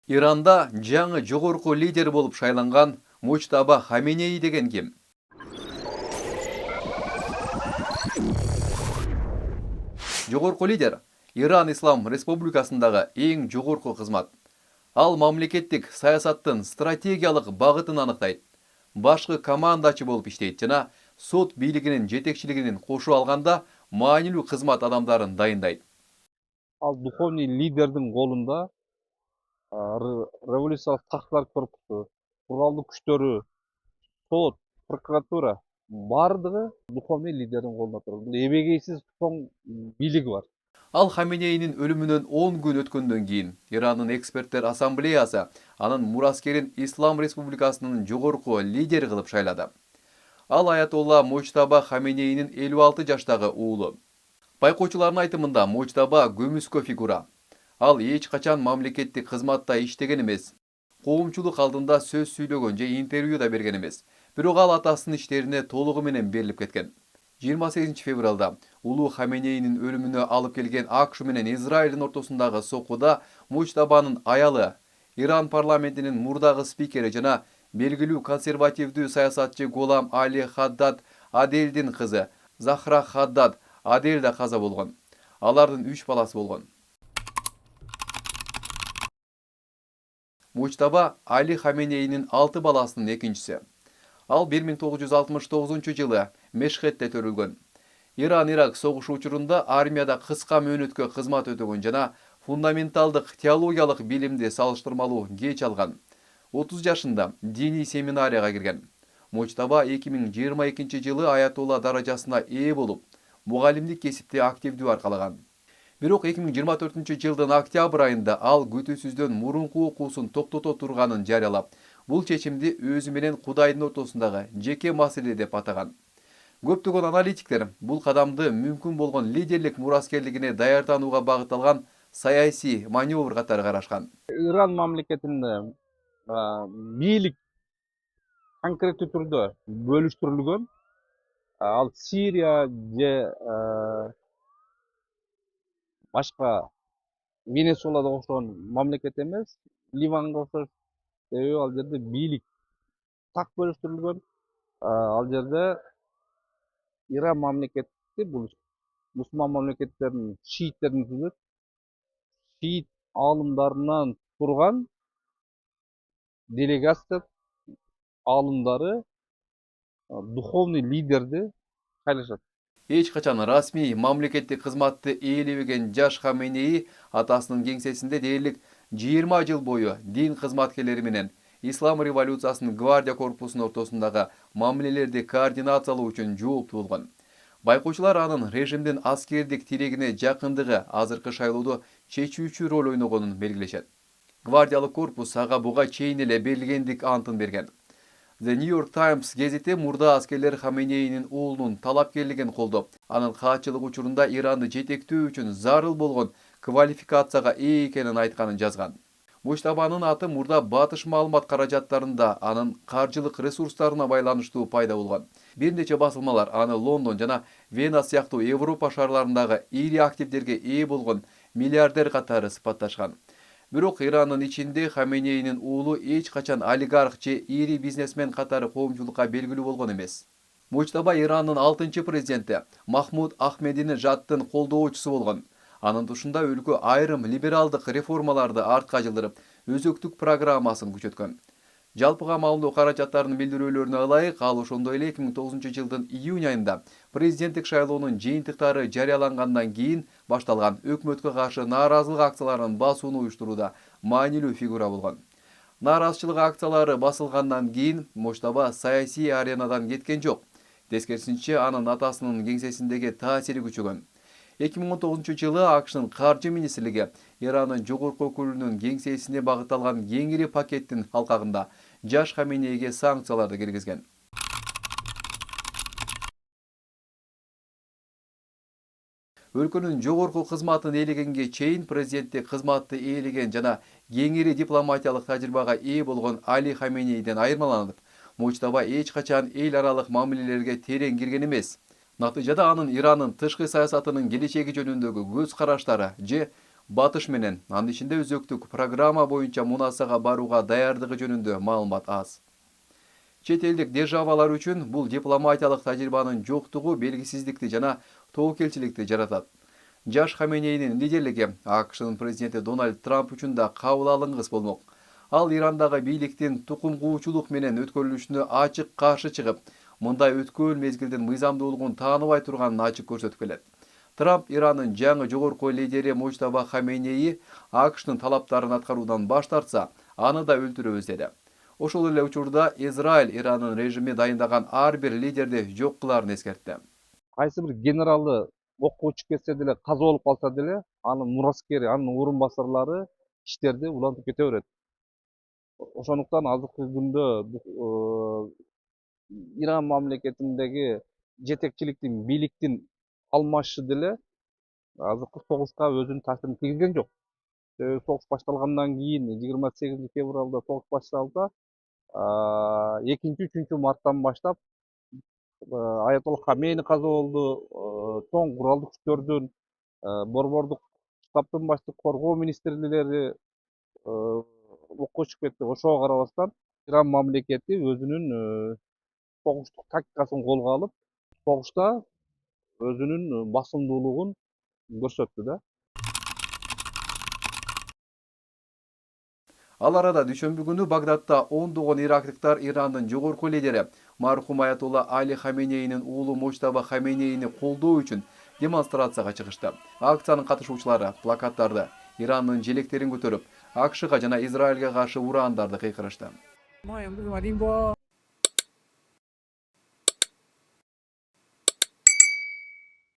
Иранда жаңы жогорку лидер болуп шайланган Мучтаба Хаменеи деген ким? Жогорку лидер Иран Ислам Республикасындагы эң жогорку кызмат. Ал мамлекеттик саясаттын стратегиялык багытын аныктайт. Башкы командачы болуп иштейт жана сот бийлигинин жетекчилигин кошо алганда маанилүү кызмат адамдарын дайындайт. Ал духовный лидердің қолында революциялық сақшылар корпусы, құралды күштері, сот, прокуратура бардығы духовный лидердің қолында тұр. Бұл ебегейсіз соң билігі бар. Ал Хаменейнин өлүмүнөн 10 күн өткөндөн кийин Ирандын эксперттер ассамблеясы анын мураскерин Ислам Республикасынын жогорку лидери кылып шайлады. Ал Аятолла Мучтаба Хаменейнин 56 жаштагы уулу. Байкоочулардын айтымында Мучтаба көмүскө фигура. Ал эч качан мамлекеттик кызматта иштеген эмес. Коомчулук алдында сөз сүйлөгөн же интервью да берген эмес. Бирок ал атасынын иштерине толугу менен берилип кеткен. 28 февралда улуу Хаменейнин өлүмүнө алып келген АКШ менен Израилдин ортосундагы соккуда Мучтабанын аялы, Иран парламентинин мурдагы спикери жана белгилүү консервативдүү саясатчы Голам Али Хаддад Аделдин кызы Захра Хаддад Адель да каза болгон. Алардын 3 баласы болгон. Мучтаба Али Хаменейнин 6 баласынын экинчиси. Ал 1969 жылы Мешхетте төрүлгөн. Иран-Ирак согушу учурунда армияда кыска мөөнөткө кызмат өтөгөн жана фундаменталдык теологиялык билимди салыштырмалуу кеч алган. 30 жашында диний семинарияга кирген. Мучтаба 2022 жылы аятолла даражасына ээ болуп, мугалимдик кесипте активдүү аркалаган. Бирок 2024 жылдын октябрь айында ал күтүүсүздөн мурунку окуусун токтото турганын жарыялап, бул чечимди өзү менен Кудайдын ортосундагы жеке маселе деп атаган. Көптөгөн аналитиктер бул кадамды мүмкүн болгон лидерлик мураскерлигине даярданууга багытталган саясий маневр катары карашкан. Иран мамлекетинде бийлик конкреттүү түрдө бөлүштүрүлгөн. Ал Сирия же башка Венесуэлада окшогон мамлекет эмес, Ливанга окшош. Ал жерде бийлик так бөлүштүрүлгөн. Ал жерде Иран мамлекети бул мусулман мамлекеттердин шииттерин түзөт. Шиит алымдарынан турган делегация алымдары духовный лидерди шайлашат. Эч качан расмий мамлекеттик кызматты ээлебеген жаш Хаменеи атасынын кеңсесинде дээрлик 20 жыл бою дин кызматкерлери менен Ислам революциясынын гвардия корпусунун ортосундагы мамилелерди координациялоо үчүн жооптуу болгон. Байкоочулар анын режимдин аскердик тирегине жакындыгы азыркы шайлоодо чечүүчү роль ойногонун белгилешет. Гвардиялык корпус ага буга чейин эле берилгендик антын берген. The New York Times гезити мурда аскерлер Хаменейнин уулунун талапкерлигин колдоп, анын каатчылык учурунда Иранды жетектөө үчүн зарыл болгон квалификацияга ээ экенин айтканын жазган. Мучтабанын аты мурда батыш маалымат каражаттарында анын каржылык ресурстарына байланыштуу пайда болгон. Бир нече басылмалар аны Лондон жана Вена сыяктуу Европа шаарларындагы ири активдерге ээ болгон миллиардер катары сыпатташкан. Бирок Ирандын ичинде Хаменейнин уулу эч качан олигарх же ири бизнесмен катары коомчулукка белгилүү болгон эмес. Мучтаба Ирандын 6-чы президенти Махмуд Ахмединежаддын колдоочусу болгон. Анын тушунда өлкө айрым либералдык реформаларды артка жылдырып, өзөктүк программасын күчөткөн. Жалпыга маалымдоо каражаттарынын билдирүүлөрүнө ылайык, ал ошондой эле 2009 жылдын июнь айында президенттик шайлоонун жыйынтыктары жарыялангандан кийин башталган өкмөткө каршы нааразылык акцияларын басууну уюштурууда маанилүү фигура болгон. Нааразычылык акциялары басылгандан кийин Мучтаба саясий аренадан кеткен жок. Тескерисинче, анын атасынын кеңсесиндеги таасири күчөгөн. 2019 жылы АКШнын каржы министрлиги Ирандын жогорку өкүлүнүн кеңсесине багытталган кеңири пакеттин алкагында жаш Хаменейге санкцияларды киргизген. Өлкөнүн жогорку кызматын ээлегенге чейин президенттик кызматты ээлеген жана кеңири дипломатиялык тажрыйбага ээ болгон Али Хаменейден айырмаланып, Мучтаба эч качан эл аралык мамилелерге терең кирген эмес. Натыйжада анын Ирандын тышкы саясатынын келечеги жөнүндөгү көз караштары же батыш менен, анын ичинде өзөктүк программа боюнча Мунасага барууга даярдыгы жөнүндө маалымат аз. Чет элдик державалар үчүн бул дипломатиялык тажрыйбанын жоктугу белгисиздикти жана тобокелчиликти жаратат. Жаш Хаменейнин лидерлиги АКШнын президенти Дональд Трамп үчүн да кабыл алынгыс болмок. Ал Ирандагы бийликтин тукум куучулук менен өткөрүлүшүнө ачык каршы чыгып, мындай өткөн мезгилдин мыйзамдуулугун тааныбай турганын ачык көрсөтүп келет. Трамп Ирандын жаңы жогорку лидери Мужтаба Хаменеи АКШнын талаптарын аткаруудан баш тартса, аны да өлтүрөбүз деди. Ошол эле учурда Израиль Ирандын режими дайындаган ар бир лидерди жок кылаарын эскертти. Кайсы бир генералды окко учуп кетсе деле, каза болуп калса деле, анын мураскери, анын орун басарлары иштерди улантып кете берет. Ошондуктан азыркы күндө Иран мамлекетиндеги жетекчиликтин, бийликтин алмашышы деле азыркы согушка өзүнүн таасирин тийгизген жок. Согуш башталгандан кийин 28 февралда согуш башталса, 2-3 марттан баштап Аятолла Хамейни каза болду, чоң куралдык күчтөрдүн, борбордук штабтын баштык коргоо министрлери окко учуп кетти. Ошого карабастан Иран мамлекети өзүнүн согуштук тактикасын колго алып, согушта өзүнүн басымдуулугун көрсөттү да. Ал арада дүйшөмбү күнү Багдадта ондогон ирактыктар Ирандын жогорку лидери мархум Аятолла Али Хаменейнин уулу Мужтаба Хаменейни колдоо үчүн демонстрацияга чыгышты. Акциянын катышуучулары плакаттарды, Ирандын желектерин көтөрүп, АКШга жана Израилге каршы ураандарды кыйкырышты.